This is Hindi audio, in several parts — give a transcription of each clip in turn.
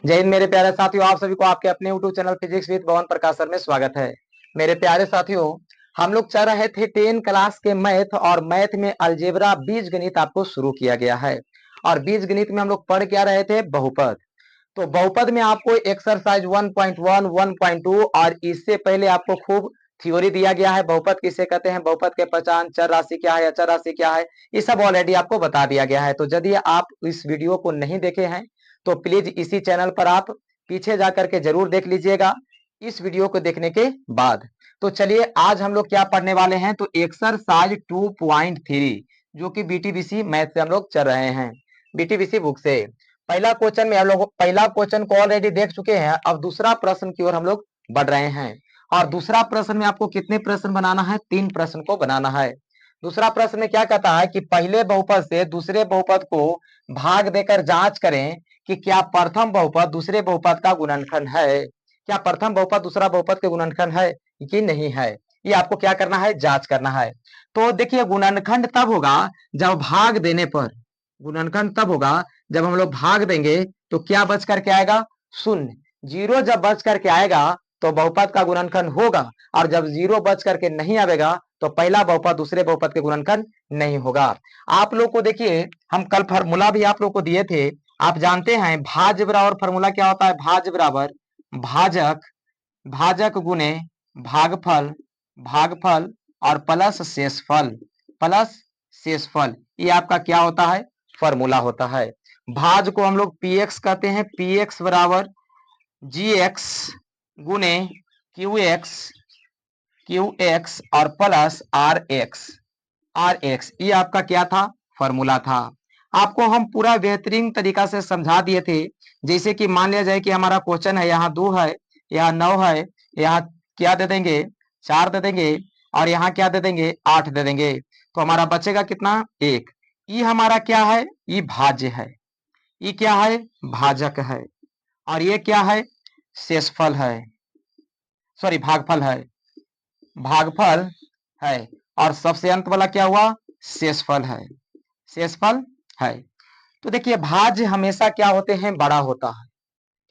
जय हिंद मेरे प्यारे साथियों, आप सभी को आपके अपने यूट्यूब चैनल फिजिक्स विद भवन प्रकाश सर में स्वागत है। मेरे प्यारे साथियों, हम लोग चल रहे थे 10 क्लास के मैथ और मैथ में अलजेब्रा बीज गणित आपको शुरू किया गया है। और बीज गणित में हम लोग पढ़ क्या रहे थे? बहुपद। तो बहुपद में आपको एक्सरसाइज 1.1, 1.2 और इससे पहले आपको खूब थ्योरी दिया गया है। बहुपद किसे कहते हैं, बहुपद के पहचान, चर राशि क्या है, अचर राशि क्या है, ये सब ऑलरेडी आपको बता दिया गया है। तो यदि आप इस वीडियो को नहीं देखे हैं तो प्लीज इसी चैनल पर आप पीछे जाकर के जरूर देख लीजिएगा इस वीडियो को देखने के बाद। तो चलिए आज हम लोग क्या पढ़ने वाले हैं, तो एक्सरसाइज 2.3 जो कि बीटीबीसी मैथ से हम लोग चल रहे हैं, बीटीबीसी बुक से। पहला क्वेश्चन में हम लोग पहला क्वेश्चन को ऑलरेडी देख चुके हैं। अब दूसरा प्रश्न की ओर हम लोग बढ़ रहे हैं। और दूसरा प्रश्न में आपको कितने प्रश्न बनाना है? 3 प्रश्न को बनाना है। दूसरा प्रश्न में क्या कहता है कि पहले बहुपद से दूसरे बहुपद को भाग देकर जांच करें कि क्या प्रथम बहुपद दूसरे बहुपद का गुणनखंड है। क्या प्रथम बहुपद दूसरा बहुपद के गुणनखंड है कि नहीं है, ये आपको क्या करना है? जांच करना है। तो देखिए, गुणनखंड तब होगा जब भाग देने पर, गुणनखंड तब होगा जब हम लोग भाग देंगे तो क्या बच करके आएगा? शून्य। जीरो जब बच करके आएगा तो बहुपद का गुणनखंड होगा, और जब जीरो बच करके नहीं आएगा तो पहला बहुपद दूसरे बहुपद के गुणनखंड नहीं होगा। आप लोग को देखिए, हम कल फार्मूला भी आप लोग को दिए थे। आप जानते हैं भाज्य बराबर फार्मूला क्या होता है? भाज्य बराबर भाजक, भाजक गुने भागफल, भागफल और प्लस शेषफल, प्लस शेषफल। ये आपका क्या होता है? फॉर्मूला होता है। भाज को हम लोग पीएक्स कहते हैं, पीएक्स बराबर जी एक्स गुने क्यू एक्स, क्यू एक्स और plus r x, r x. ये आपका क्या था? फॉर्मूला था। आपको हम पूरा बेहतरीन तरीका से समझा दिए थे। जैसे कि मान लिया जाए कि हमारा क्वेश्चन है, यहाँ 2 है, यहाँ 9 है, यहाँ क्या दे देंगे? 4 दे देंगे, और यहाँ क्या दे देंगे? 8 दे देंगे। तो हमारा बचेगा कितना? 1। ये हमारा क्या है? ये भाज्य है। ये क्या है? भाजक है। और ये क्या है? शेषफल है, सॉरी भागफल है, भागफल है। और सबसे अंत वाला क्या हुआ? शेषफल है, शेषफल है। तो देखिए, भाज्य हमेशा क्या होते हैं? बड़ा होता है,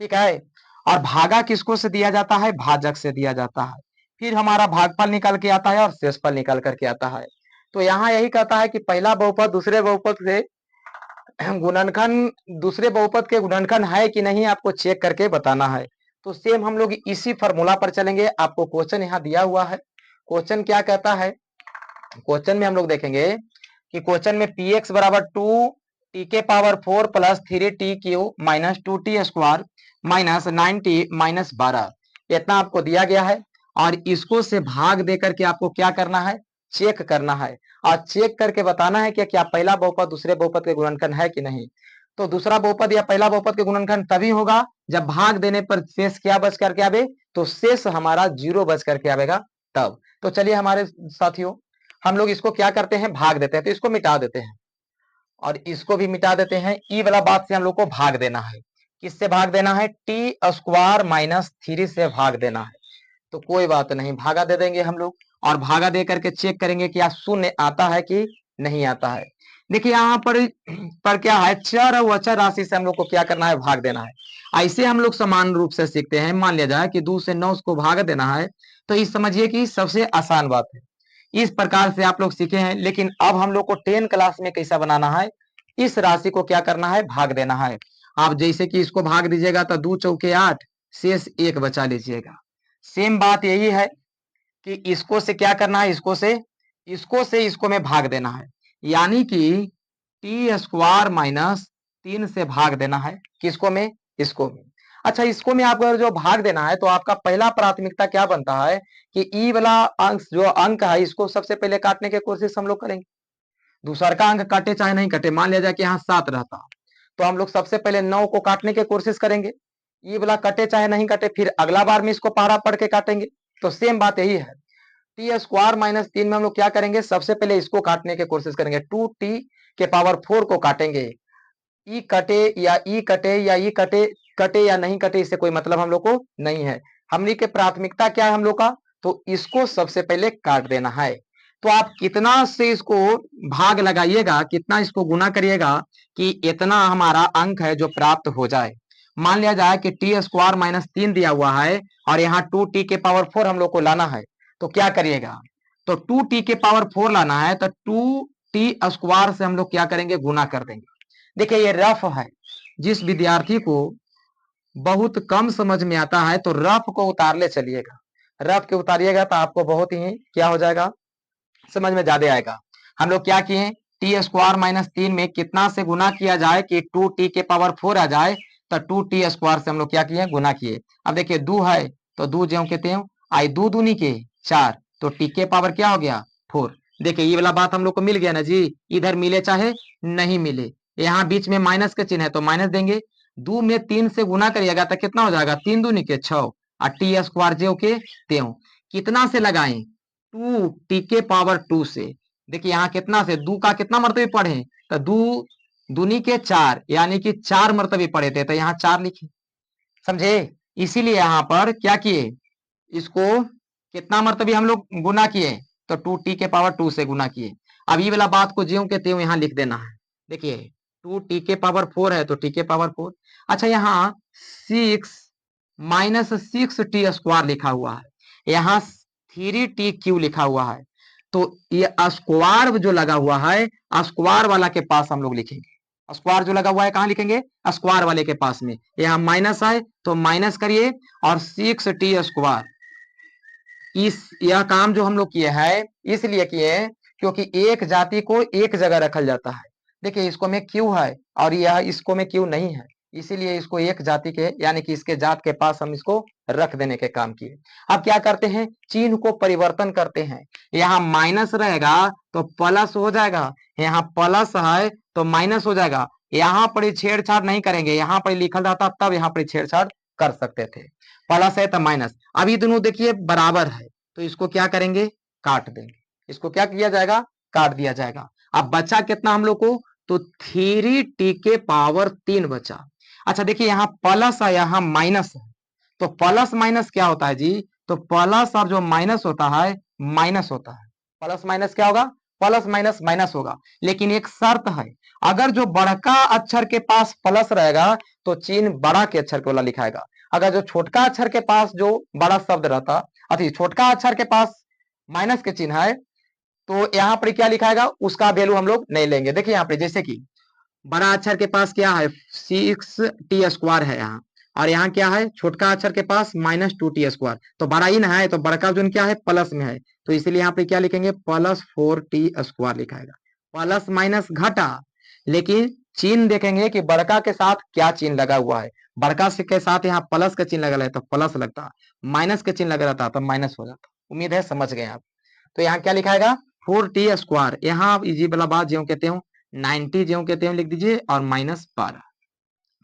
ठीक है। और भागा किसको से दिया जाता है? भाजक से दिया जाता है। फिर हमारा भागफल निकल के आता है और शेषफल निकल करके आता है। तो यहाँ यही कहता है कि पहला बहुपद दूसरे बहुपद से गुणनखंड, दूसरे बहुपद के गुणनखंड है कि नहीं, आपको चेक करके बताना है। तो सेम हम लोग इसी फॉर्मूला पर चलेंगे। आपको क्वेश्चन यहाँ दिया हुआ है। क्वेश्चन क्या कहता है? क्वेश्चन में हम लोग देखेंगे कि क्वेश्चन में पी एक्स बराबर 2 टी के power 4 plus 3 T Q minus 2 T square minus 9 T minus 12, इतना आपको दिया गया है। और इसको से भाग दे करके आपको क्या करना है? चेक करना है। और चेक करके बताना है कि क्या पहला बहुपद दूसरे बहुपद के गुणनखंड है कि नहीं। तो दूसरा बहुपद या पहला बहुपद के गुणनखंड तभी होगा जब भाग देने पर शेष क्या बच करके आवे? तो शेष हमारा 0 बच करके आवेगा तब। तो चलिए हमारे साथियों, हम लोग इसको क्या करते हैं? भाग देते हैं। तो इसको मिटा देते हैं और इसको भी मिटा देते हैं। ई वाला बात से हम लोग को भाग देना है। किससे भाग देना है? टी स्क्वायर माइनस 3 से भाग देना है। तो कोई बात नहीं, भागा दे देंगे हम लोग, और भागा दे करके चेक करेंगे कि शून्य आता है कि नहीं आता है। देखिए यहाँ पर क्या है? चर और अचर राशि से हम लोग को क्या करना है? भाग देना है। ऐसे हम लोग समान रूप से सीखते हैं। मान लिया जाए कि 2 से 9 को भाग देना है, तो इस समझिए कि सबसे आसान बात है। इस प्रकार से आप लोग सीखे हैं। लेकिन अब हम लोग को 10 क्लास में कैसा बनाना है? इस राशि को क्या करना है? भाग देना है। आप जैसे कि इसको भाग दीजिएगा तो 2 चौके 8, शेष 1 बचा लीजिएगा। सेम बात यही है कि इसको से क्या करना है? इसको से इसको में भाग देना है। यानी कि टी स्क्वायर माइनस 3 से भाग देना है। किसको में? इसको में। अच्छा, इसको में आपको जो भाग देना है तो आपका पहला प्राथमिकता क्या बनता है कि ई वाला अंक, जो अंक है, इसको सबसे पहले काटने की कोशिश हम लोग करेंगे। दूसरा का अंक कटे चाहे नहीं कटे, मान लिया जाए कि यहाँ 7 रहता तो हम लोग सबसे पहले 9 को काटने की कोशिश करेंगे। ये वाला कटे चाहे नहीं कटे, फिर अगला बार में इसको पहाड़ा पढ़ के काटेंगे। तो सेम बात यही है। टी स्क्वायर माइनस 3 में हम लोग क्या करेंगे? सबसे पहले इसको काटने की कोशिश करेंगे। 2 टी के पावर 4 को काटेंगे। ई कटे या ई कटे या ई कटे, कटे या नहीं कटे, इससे कोई मतलब हम लोग को नहीं है। हमनी के प्राथमिकता क्या है हम लोग का? तो इसको सबसे पहले काट देना है। तो आप कितना से इसको भाग लगाइएगा, कितना इसको गुना करिएगा कि इतना हमारा अंक है जो प्राप्त हो जाए। मान लिया जाए कि टी स्क्वायर माइनस 3 दिया हुआ है और यहाँ 2t के पावर 4 हम लोग को लाना है, तो क्या करिएगा, तो 2t के पावर 4 लाना है तो 2t स्क्वायर से हम लोग क्या करेंगे, गुना कर देंगे। देखिए ये रफ है, जिस विद्यार्थी को बहुत कम समझ में आता है तो रफ को उतार ले चलिएगा, रफ के उतारिएगा तो आपको बहुत ही क्या हो जाएगा, समझ में ज्यादा आएगा। हम लोग क्या किए, टी स्क्वायर माइनस 3 में कितना से गुना किया जाए कि 2t के पावर 4 आ जाए, तो 2t स्क्वायर से हम लोग क्या किए, गुना किए। अब देखिए दो है तो दो ज्यों के त्यों, आई दो दूनी के 4, तो टी के पावर क्या हो गया 4। देखिए ये वाला बात हम लोग को मिल गया ना जी, इधर मिले चाहे नहीं मिले, यहाँ बीच में माइनस के चिन्ह है तो माइनस देंगे। दो में 3 से गुना करिएगा तो कितना हो जाएगा, 3 दूनी के 6 और टी स्क्वायर ज्यों के त्यों। कितना से लगाएं, 2t के पावर 2 से। देखिए यहाँ कितना से, दो का कितना मर्तबे पढ़े, तो दो दूनी के 4 यानी कि 4 मर्तबे पढ़े थे, तो यहाँ 4 लिखे, समझे। इसीलिए यहाँ पर क्या किए, इसको कितना मर्तबे हम लोग गुना किए, तो 2t के पावर 2 से गुना किए। अब ये वाला बात को ज्यों के त्यों यहाँ लिख देना है। देखिए 2t के पावर 4 है तो t के पावर 4। अच्छा यहाँ 6 माइनस 6t स्क्वायर लिखा हुआ है, यहाँ 3t क्यू लिखा हुआ है, तो ये स्क्वायर जो लगा हुआ है, स्क्वायर वाला के पास हम लोग लिखेंगे। स्क्वायर जो लगा हुआ है कहाँ लिखेंगे, स्क्वायर वाले के पास में। यहाँ माइनस है तो माइनस करिए, और 6t स्क्वायर, इस यह काम जो हम लोग किए हैं इसलिए किए क्योंकि एक जाति को एक जगह रखा जाता है। देखिए इसको में क्यू है और यह इसको में क्यू नहीं है, इसीलिए इसको एक जाति के यानी कि इसके जात के पास हम इसको रख देने के काम किए। अब क्या करते हैं, चिन्ह को परिवर्तन करते हैं। यहाँ माइनस रहेगा तो प्लस हो जाएगा, यहाँ प्लस है तो माइनस हो जाएगा। यहाँ पर छेड़छाड़ नहीं करेंगे, यहाँ पर लिखल रहता तब यहाँ पर छेड़छाड़ कर सकते थे। प्लस है तो माइनस, अभी दोनों देखिए बराबर है तो इसको क्या करेंगे, काट देंगे। इसको क्या किया जाएगा, काट दिया जाएगा। अब बचा कितना हम लोग को, तो 3t के पावर 3 बचा। अच्छा देखिए यहाँ प्लस है यहाँ माइनस है, तो प्लस माइनस क्या होता है जी, तो प्लस और जो माइनस होता है माइनस होता है। प्लस माइनस क्या होगा, प्लस माइनस माइनस होगा। लेकिन एक शर्त है, अगर जो बड़का अक्षर के पास प्लस रहेगा तो चिन्ह बड़ा के अक्षर के वाला लिखाएगा। अगर जो छोटका अक्षर के पास जो बड़ा शब्द रहता, अति छोटका अक्षर के पास माइनस के चिन्ह है, तो यहाँ पर क्या लिखाएगा उसका वैल्यू हम लोग नहीं लेंगे। देखिए यहाँ पे जैसे कि बड़ा अक्षर के पास क्या है 6t स्क्वायर है यहाँ, और यहाँ क्या है छोटका अक्षर के पास -2t स्क्वायर, तो बड़ा इन है तो बड़का जो क्या है प्लस में है, तो इसलिए यहाँ पे क्या लिखेंगे +4t स्क्वायर लिखाएगा। प्लस माइनस घटा, लेकिन चिन्ह देखेंगे कि बड़का के साथ क्या चिन्ह लगा हुआ है। बड़का से के साथ यहाँ प्लस का चिन्ह लगा है तो प्लस लगता, माइनस के चिन्ह लगा रहता तो माइनस हो जाता। उम्मीद है समझ गए आप। तो यहाँ क्या लिखाएगा 4t स्क्वायर, यहाँ आप इजी वाला बात ज्यों कहते हो 90 ज्यों कहते हो लिख दीजिए और -12।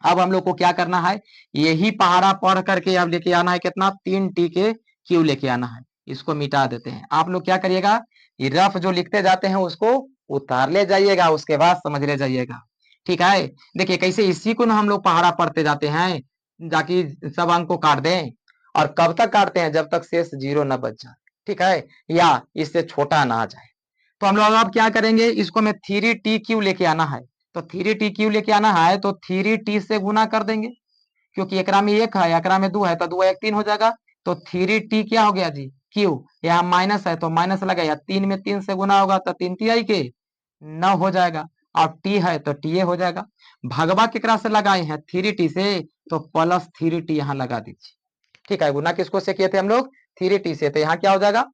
अब हम लोग को क्या करना है, यही पहाड़ा पढ़ करके अब लेके आना है कितना 3t के क्यू लेके आना है। इसको मिटा देते हैं। आप लोग क्या करिएगा, ये रफ जो लिखते जाते हैं उसको उतार ले जाइएगा, उसके बाद समझ ले जाइएगा, ठीक है। देखिए कैसे इसी को ना हम लोग पहाड़ा पढ़ते जाते हैं, ताकि सब अंक को काट दें। और कब तक काटते हैं, जब तक शेष 0 ना बच जाए, ठीक है, या इससे छोटा ना आ जाए। तो हम लोग अब क्या करेंगे, इसको में 3t क्यू लेके आना है, तो 3t क्यू लेके आना है तो 3t से गुना कर देंगे, क्योंकि एकरा में 1 है एकरा में 2 है तो 2 1 3 हो जाएगा। तो 3t क्या हो गया जी क्यू, यहाँ माइनस है तो माइनस लगा, या 3 में 3 से गुना होगा तो 3 के 9 हो जाएगा, और t है तो टा हो जाएगा। भगवा केकरा से लगाए हैं 3t से, तो +3t यहाँ लगा दीजिए, ठीक है। गुना किसको से किए थे हम लोग 3t से, तो यहाँ क्या हो जाएगा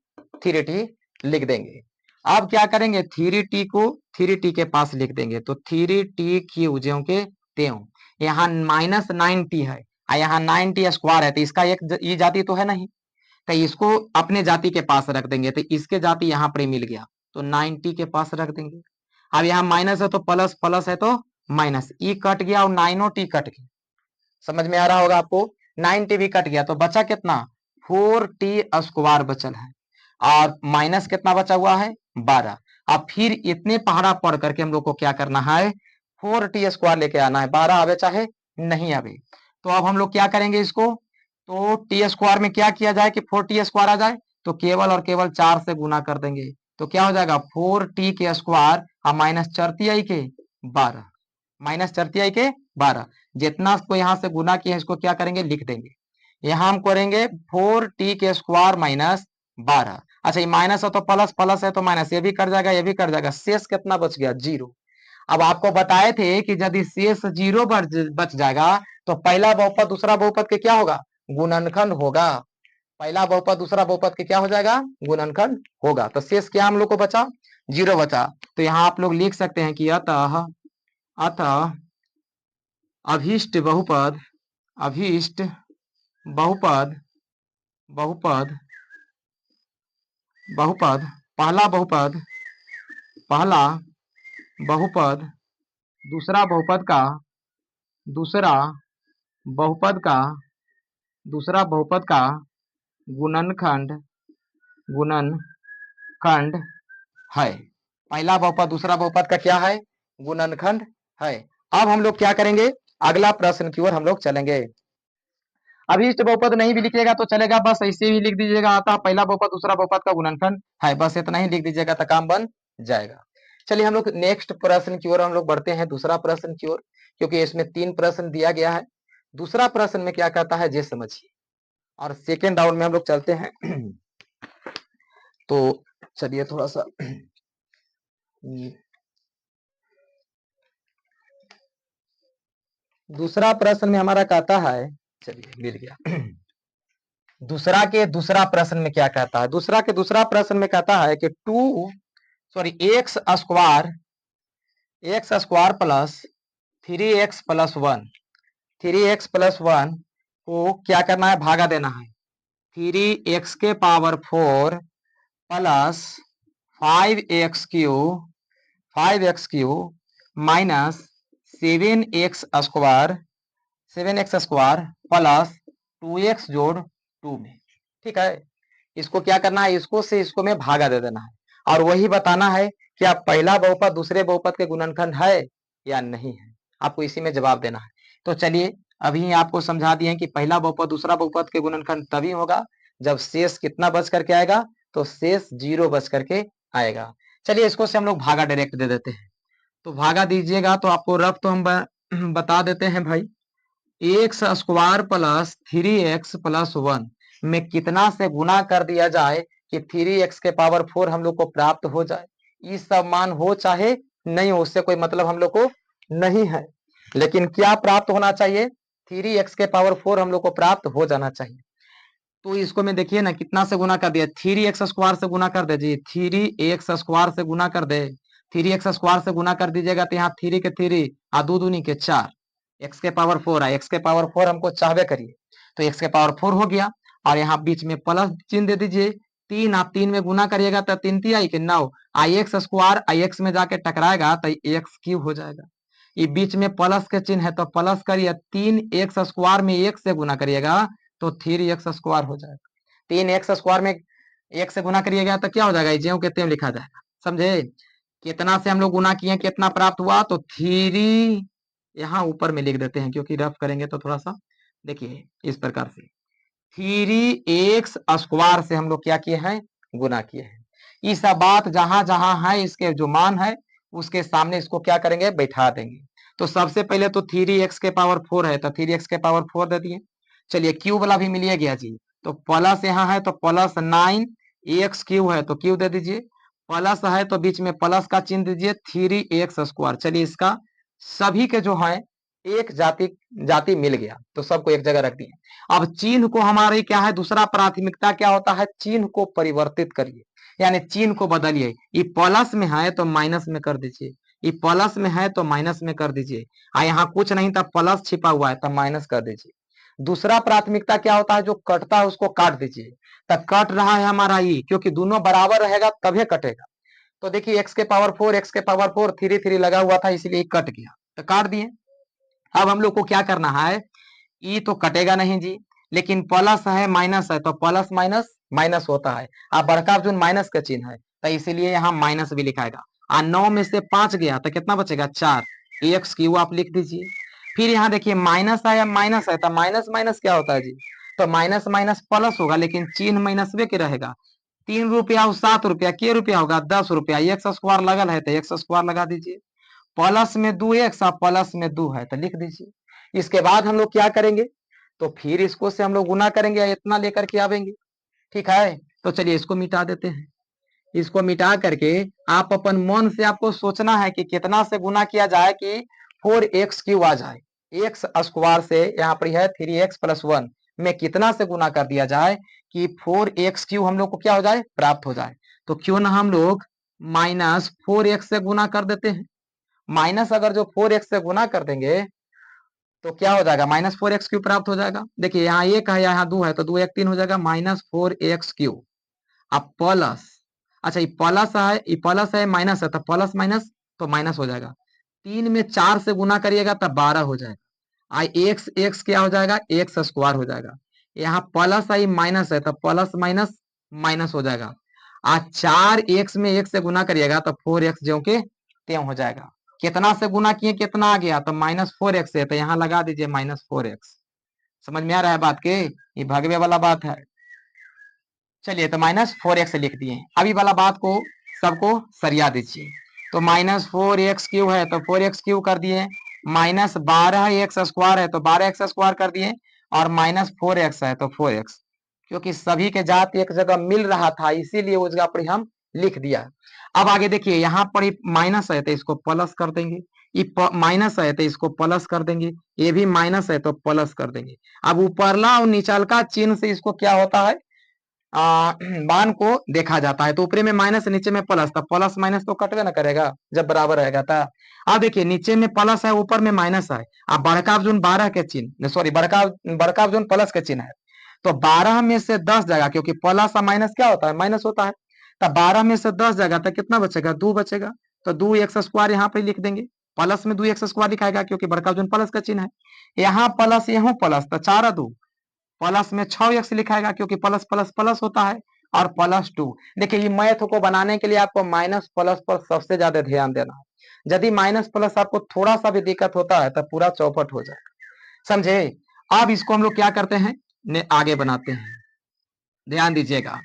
3t लिख देंगे। अब क्या करेंगे 3t को 3t के पास लिख देंगे, तो 3t क्यू ज्यों के त्यों। यहाँ -9t है और यहाँ 9t स्क्वायर है, तो इसका एक ये जाति तो है नहीं, तो इसको अपने जाति के पास रख देंगे, तो इसके जाति यहाँ पर मिल गया, तो 9t के पास रख देंगे। अब यहाँ माइनस है तो प्लस, प्लस है तो माइनस, ई कट गया और 9t कट गया। समझ में आ रहा होगा आपको, 9t भी कट गया तो बचा कितना 4t स्क्वायर बचल है, और माइनस कितना बचा हुआ है 12। अब फिर इतने पहाड़ा पढ़ करके हम लोग को क्या करना है 4t स्क्वायर लेके आना है, 12 आवे चाहे नहीं आवे। तो अब हम लोग क्या करेंगे इसको, तो टी स्क्वायर में क्या किया जाए कि 4t स्क्वायर आ जाए, तो केवल और केवल 4 से गुना कर देंगे, तो क्या हो जाएगा 4t के स्क्वायर और -4 के 12, -4 के 12। जितना को यहाँ से गुना किया है इसको क्या करेंगे, लिख देंगे। यहाँ हम करेंगे 4t के स्क्वायर माइनस 12। अच्छा ये माइनस है तो प्लस, प्लस है तो माइनस, ये भी कर जाएगा ये भी कर जाएगा, शेष कितना बच गया, 0। अब आपको बताए थे कि यदि शेष 0 बच जाएगा तो पहला बहुपद दूसरा बहुपद के क्या होगा, गुणनखंड होगा। पहला बहुपद दूसरा बहुपद के क्या हो जाएगा, गुणनखंड होगा। तो शेष क्या हम लोग को बचा, 0 बचा। तो यहाँ आप लोग लिख सकते हैं कि अतः अतः अभीष्ट बहुपद, अभीष्ट बहुपद, बहुपद, बहुपद, पहला बहुपद, पहला बहुपद दूसरा बहुपद का, दूसरा बहुपद का, दूसरा बहुपद का गुणनखंड, गुणनखंड है। पहला बहुपद दूसरा बहुपद का क्या है, गुणनखंड है। अब हम लोग क्या करेंगे, अगला प्रश्न की ओर हम लोग चलेंगे। अभीष्ट बहुपद नहीं भी लिखिएगा तो चलेगा, बस ऐसे ही लिख दीजिएगा, आता पहला बहुपद दूसरा बहुपद का गुणनखंड है, बस इतना ही लिख दीजिएगा तो काम बन जाएगा। चलिए हम लोग नेक्स्ट प्रश्न की ओर हम लोग बढ़ते हैं, दूसरा प्रश्न की ओर, क्योंकि इसमें 3 प्रश्न दिया गया है। दूसरा प्रश्न में क्या कहता है ये समझिए, और सेकेंड राउंड में हम लोग चलते हैं। तो चलिए थोड़ा सा दूसरा प्रश्न में हमारा कहता है, चलिए मिल गया। दूसरा प्रश्न में क्या कहता है, दूसरा प्रश्न में कहता है कि x square plus 3x plus 1, 3x plus 1 को क्या करना है, भागा देना है। 3x के power 4 plus 5x Q minus 7x square plus 2x जोड़ 2 में, ठीक है। इसको क्या करना है, इसको से इसको में भागा दे देना है, और वही बताना है कि आप पहला बहुपद दूसरे बहुपद के गुणनखंड है या नहीं है, आपको इसी में जवाब देना है। तो चलिए अभी आपको समझा दिए कि पहला बहुपद दूसरा बहुपद के गुणनखंड तभी होगा जब शेष कितना बच करके आएगा, तो शेष 0 बच करके आएगा। चलिए इसको से हम लोग भागा डायरेक्ट दे देते हैं, तो भागा दीजिएगा तो आपको रफ तो हम बता देते हैं भाई। X square plus 3x plus 1 में कितना से गुना कर दिया जाए कि 3x के पावर 4 हम लोग को प्राप्त हो जाए। ये सब मान हो चाहे नहीं हो, उससे कोई मतलब हम लोग को नहीं है, लेकिन क्या प्राप्त होना चाहिए, 3x के पावर 4 हम लोग को प्राप्त हो जाना चाहिए। तो इसको में देखिए ना कितना से गुना कर दिया, 3x स्क्वायर से गुना कर दीजिए, 3x स्क्वायर से गुना कर दे, 3x स्क्वायर से गुना कर दीजिएगा तो यहाँ 3 के 3 आ 2 दूनी के 4, x के पावर 4 है, x के पावर 4 हमको चाहवे करिए, तो x के पावर 4 हो गया, और यहाँ बीच में प्लस चिन्ह दे दीजिए। 3 आप 3 में गुना करिएगा तो 3 3 आई के 9, आई एक्स स्क्वायर आई एक्स में जाके टकराएगा तो एक्स क्यूब हो जाएगा। ये बीच में प्लस के चिन्ह है तो प्लस करिए, 3x स्क्वायर में 1 से गुना करिएगा तो 3x स्क्वायर हो जाएगा। 3x स्क्वायर में 1 से गुना करिएगा तो क्या हो जाएगा, ज्यों के त्यों लिखा जाएगा, समझे। कितना से हम लोग गुना किए, कितना प्राप्त हुआ, तो 3 यहाँ ऊपर में लिख देते हैं, क्योंकि रफ करेंगे तो थोड़ा सा देखिए इस प्रकार से 3x स्क्वायर से हम लोग क्या किए हैं, गुना किए हैं। ये सब बात जहां जहां है इसके जो मान है उसके सामने इसको क्या करेंगे, बैठा देंगे। तो सबसे पहले तो 3x के पावर 4 है तो 3x के पावर 4 दे दिए। चलिए क्यू वाला भी मिलिए गया जी, तो प्लस यहाँ है तो प्लस 9 एक्स क्यू है तो क्यू दे दीजिए, प्लस है तो बीच में प्लस का चिन्ह दीजिए 3x स्क्वायर। चलिए इसका सभी के जो है एक जाति मिल गया तो सबको एक जगह रख दिए। अब चिन्ह को हमारे क्या है, दूसरा प्राथमिकता क्या होता है, चिन्ह को परिवर्तित करिए, यानी चिन्ह को बदलिए। ये प्लस में है तो माइनस में कर दीजिए, ये प्लस में है तो माइनस में कर दीजिए, यहाँ कुछ नहीं था प्लस छिपा हुआ है तो माइनस कर दीजिए। दूसरा प्राथमिकता क्या होता है, जो कटता है उसको काट दीजिए, तब कट रहा है हमारा ई, क्योंकि दोनों बराबर रहेगा तभी कटेगा। तो देखिए x के पावर 4 x के पावर 4 3 3 लगा हुआ था इसलिए कट गया तो काट दिए। अब हम लोग को क्या करना है, ई तो कटेगा नहीं जी, लेकिन प्लस है माइनस है तो प्लस माइनस माइनस होता है, अब बड़का जो माइनस का चिन्ह है तो इसीलिए यहाँ माइनस भी लिखाएगा। 9 में से 5 गया तो कितना बचेगा 4, एक्स क्यू आप लिख दीजिए। फिर यहाँ देखिए माइनस आया माइनस है तो माइनस माइनस क्या होता है जी, तो माइनस माइनस प्लस होगा, लेकिन चिन्ह माइनस वे के रहेगा। 3 रुपया और 7 रुपया के रुपया होगा 10 रुपया, एक्स स्क्वायर लगल है तो एक्स स्क्वायर लगा दीजिए। प्लस में 2x और प्लस में 2 है तो लिख दीजिए। इसके बाद हम लोग क्या करेंगे, तो फिर इसको से हम लोग गुना करेंगे या इतना लेकर के आवेंगे। ठीक है, तो चलिए इसको मिटा देते हैं। इसको मिटा करके आप अपन मन से आपको सोचना है कि कितना से गुना किया जाए कि 4x³ आ जाए। एक्स स्क्वायर से यहाँ पर है 3x+1 में कितना से गुना कर दिया जाए कि 4x³ हम लोग को क्या हो जाए, प्राप्त हो जाए। तो क्यों ना हम लोग -4x से गुना कर देते हैं। माइनस अगर जो 4x से गुना कर देंगे तो क्या हो जाएगा, -4x³ प्राप्त हो जाएगा। देखिए यहाँ 1 है, यहाँ 2 है, तो 2 1 3 हो जाएगा, -4x³ अब प्लस, अच्छा ये प्लस है, ये प्लस है, माइनस है, तो प्लस माइनस तो माइनस हो जाएगा। 3 में 4 से गुना करिएगा तब 12 हो जाएगा। आई एक्स एक्स क्या हो जाएगा, एक्स स्क्वायर हो जाएगा। यहाँ प्लस आई माइनस है तो प्लस माइनस माइनस हो जाएगा। आज 4x में 1 से गुना करिएगा तो 4x जो के त्यों हो जाएगा। कितना से गुना किए कितना आ गया, तो -4x है, तो यहाँ लगा दीजिए -4x। समझ में आ रहा है बात के, ये भगवे वाला बात है। चलिए तो -4x लिख दिए। अभी वाला बात को सबको सरिया दीजिए। तो -4x³ है तो 4x³ कर दिए, -12x² है तो 12x² कर दिए, और -4x है तो 4x, क्योंकि सभी के जात एक जगह मिल रहा था इसीलिए उस जगह पर हम लिख दिया। अब आगे देखिए, यहाँ पर माइनस है तो इसको प्लस कर देंगे, ये माइनस है तो इसको प्लस कर देंगे, ये भी माइनस है तो प्लस कर देंगे। अब ऊपरला और निचलका चिन्ह से इसको क्या होता है, मान को देखा जाता है। तो ऊपरे में माइनस नीचे में प्लस, तो प्लस माइनस तो कटवे ना करेगा जब बराबर रहेगा था। अब देखिए नीचे में प्लस है ऊपर में माइनस है, अब बड़का जोन 12 के चिन्ह, सॉरी बड़का जोन प्लस के चिन्ह है, तो 12 में से 10 जाएगा, क्योंकि प्लस और माइनस क्या होता है, माइनस होता है। तो 12 में से 10 जाएगा तो कितना बचेगा, 2 बचेगा। तो 2x² यहाँ पे लिख देंगे, प्लस में 2x² लिखाएगा क्योंकि बड़का जोन प्लस का चिन्ह है। यहाँ प्लस यहाँ प्लस, तो 4 2 प्लस में 6x लिखाएगा क्योंकि प्लस प्लस प्लस होता है, और +2। देखिए ये मैथ को बनाने के लिए आपको माइनस प्लस पर सबसे ज्यादा ध्यान देना है। यदि माइनस प्लस आपको थोड़ा सा भी दिक्कत होता है तो पूरा चौपट हो जाए, समझे। अब इसको हम लोग क्या करते हैं, आगे बनाते हैं, ध्यान दीजिएगा।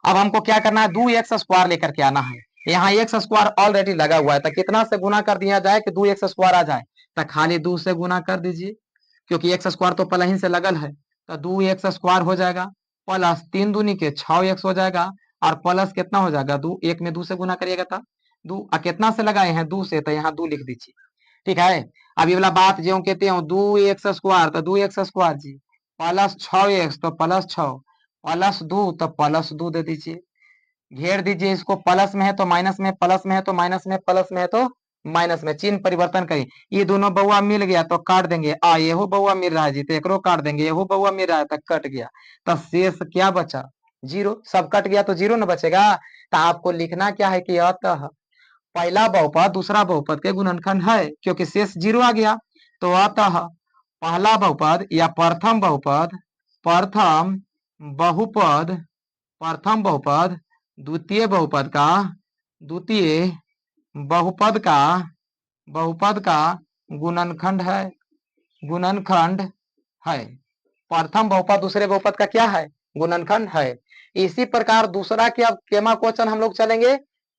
अब हमको क्या करना है, 2x² लेकर के आना है। यहाँ x² ऑलरेडी लगा हुआ है, तो कितना से गुना कर दिया जाए कि 2x² आ जाए, तो खाली 2 से गुना कर दीजिए, क्योंकि x² तो पहले ही से लगल है। तो 2x² हो जाएगा, प्लस 3 दूनी के 6x हो जाएगा, और प्लस कितना हो जाएगा, 2 1 में 2 से गुना करिएगा था 2, कितना से लगाए हैं 2 से, तो यहाँ 2 लिख दीजिए। ठीक है, अब ये वाला बात जो कहते हैं 2x² तो 2x² जी, प्लस 6x तो +6, प्लस 2 तो +2 दे दीजिए। घेर दीजिए इसको, प्लस में है तो माइनस में, प्लस में है तो माइनस में, प्लस में है तो माइनस में, चिन्ह परिवर्तन करिए। ये दोनों बउआ मिल गया तो काट देंगे, येहो बउआ मिल रहा है जी तो एकरो काट देंगे, येहो बउआ मिल रहा है तो कट गया, तो शेष क्या बचा, 0। सब कट गया तो 0 ना बचेगा। तो आपको लिखना क्या है कि अतः पहला बहुपद दूसरा बहुपद के गुणनखंड है, क्योंकि शेष 0 आ गया। तो अतः पहला बहुपद या प्रथम बहुपद प्रथम बहुपद द्वितीय बहुपद का द्वितीय बहुपद का गुणनखंड है, गुणनखंड है। प्रथम बहुपद दूसरे बहुपद का क्या है, गुणनखंड है। इसी प्रकार दूसरा क्या केमा क्वेश्चन हम लोग चलेंगे,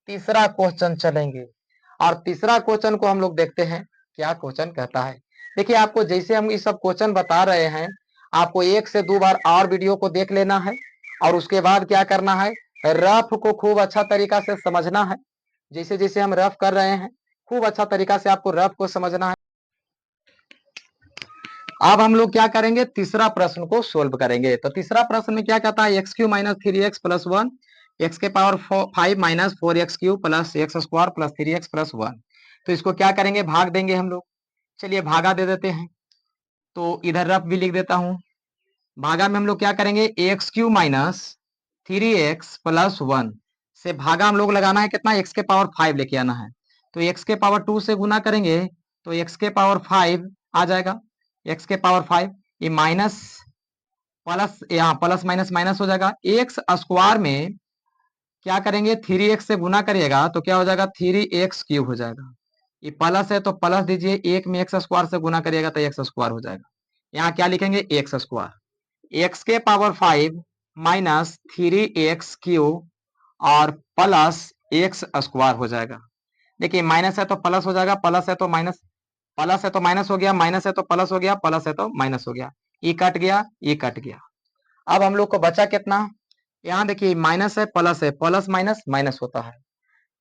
तीसरा क्वेश्चन चलेंगे, और तीसरा क्वेश्चन को हम लोग देखते हैं क्या क्वेश्चन कहता है। देखिए आपको जैसे हम ये सब क्वेश्चन बता रहे हैं, आपको 1 से 2 बार और वीडियो को देख लेना है, और उसके बाद क्या करना है, रफ को खूब अच्छा तरीका से समझना है। जैसे जैसे हम रफ कर रहे हैं खूब अच्छा तरीका से आपको रफ को समझना है। अब हम लोग क्या करेंगे, तीसरा प्रश्न को सोल्व करेंगे। तो तीसरा प्रश्न में क्या कहता है, x³ - 3x+1 x के power 5 - 4x³ plus x² plus 3x plus 1। तो इसको क्या करेंगे, भाग देंगे हम लोग। चलिए भागा दे देते हैं, तो इधर रफ भी लिख देता हूं। भागा में हम लोग क्या करेंगे, x³ - 3x प्लस 1 से भागा हम लोग लगाना है कितना, x के पावर 5 लेके आना है। तो x के पावर 2 से गुना करेंगे तो x के पावर 5 आ जाएगा, x के पावर 5, ये माइनस प्लस, यहाँ प्लस माइनस माइनस हो जाएगा। एक्स स्क्वायर में क्या करेंगे, 3x से गुना करिएगा तो क्या हो जाएगा, 3x³ हो जाएगा। ये प्लस है तो प्लस दीजिए, 1 में x² से गुना करिएगा तो x² हो जाएगा। यहाँ क्या लिखेंगे, x², x के पावर 5 माइनस 3x³ और प्लस x² हो जाएगा। देखिए माइनस है तो प्लस हो जाएगा, प्लस है तो माइनस, प्लस है तो माइनस हो गया, माइनस है तो प्लस हो गया, प्लस है तो माइनस हो गया, ये कट गया, ये कट गया। अब हम लोग को बचा कितना, यहाँ देखिए माइनस है प्लस है, प्लस माइनस माइनस होता है।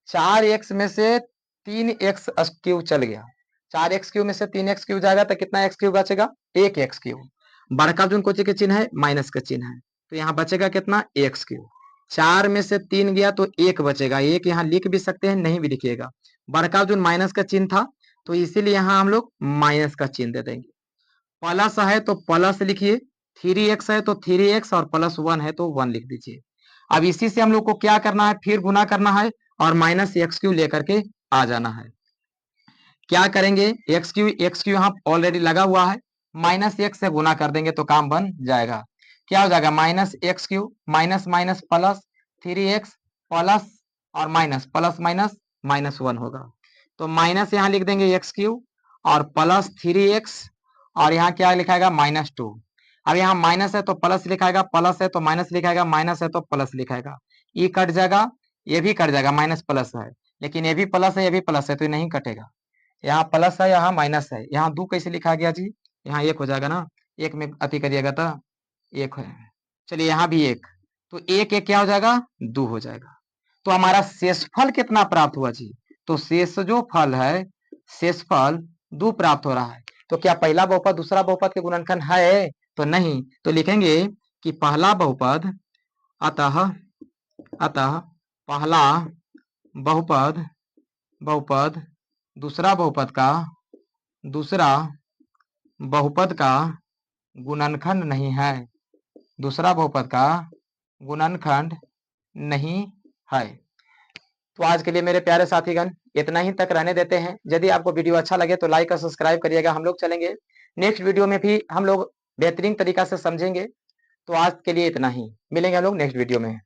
4x में से 3x क्यूब चल गया, 4x क्यूब में से 3x क्यूब जाएगा तो कितना x क्यूब बचेगा, 1x क्यूब। बड़का जो कोची के चिन्ह है माइनस का चिन्ह है, तो यहाँ बचेगा कितना, x क्यूब। 4 में से 3 गया तो 1 बचेगा, 1 यहाँ लिख भी सकते हैं, नहीं भी लिखिएगा। बड़का जो माइनस का चिन्ह था तो इसीलिए यहाँ हम लोग माइनस का चिन्ह दे देंगे। प्लस है तो प्लस लिखिए, 3x है तो 3x और प्लस 1 है तो 1 लिख दीजिए। अब इसी से हम लोग को क्या करना है, फिर गुना करना है और माइनस एक्स क्यू लेकर के आ जाना है। क्या करेंगे, एक्स क्यू यहाँ ऑलरेडी लगा हुआ है, माइनस एक्स से गुना कर देंगे तो काम बन जाएगा। क्या हो जाएगा, minus x Q minus minus plus 3x plus और माइनस, प्लस माइनस माइनस 1 होगा। तो माइनस यहाँ लिख देंगे एक्स क्यू और प्लस 3x और यहाँ क्या लिखाएगा, -2। अब यहाँ माइनस है तो प्लस लिखाएगा, प्लस है तो माइनस लिखाएगा, माइनस है तो प्लस लिखाएगा, ये कट जाएगा, ये भी कट जाएगा, माइनस प्लस है, लेकिन ये भी प्लस है, ये भी प्लस है तो ये नहीं कटेगा। यहाँ प्लस है, यहाँ माइनस है, यहाँ 2 कैसे लिखा गया जी, यहाँ 1 हो जाएगा ना, 1 में अति करिएगा तो 1 है। चलिए यहाँ भी 1, तो 1 1 क्या हो जाएगा, 2 हो जाएगा। तो हमारा शेषफल कितना प्राप्त हुआ जी, तो शेष जो फल है, शेषफल 2 प्राप्त हो रहा है। तो क्या पहला बहुपद दूसरा बहुपद के गुणनखंड है, तो नहीं, तो लिखेंगे कि पहला बहुपद, अतः अतः पहला बहुपद बहुपद दूसरा बहुपद का गुणनखंड नहीं है, दूसरा बहुपद का गुणनखंड नहीं है। तो आज के लिए मेरे प्यारे साथीगण इतना ही तक रहने देते हैं। यदि आपको वीडियो अच्छा लगे तो लाइक और सब्सक्राइब करिएगा। हम लोग चलेंगे नेक्स्ट वीडियो में भी, हम लोग बेहतरीन तरीका से समझेंगे। तो आज के लिए इतना ही, मिलेंगे हम लोग नेक्स्ट वीडियो में।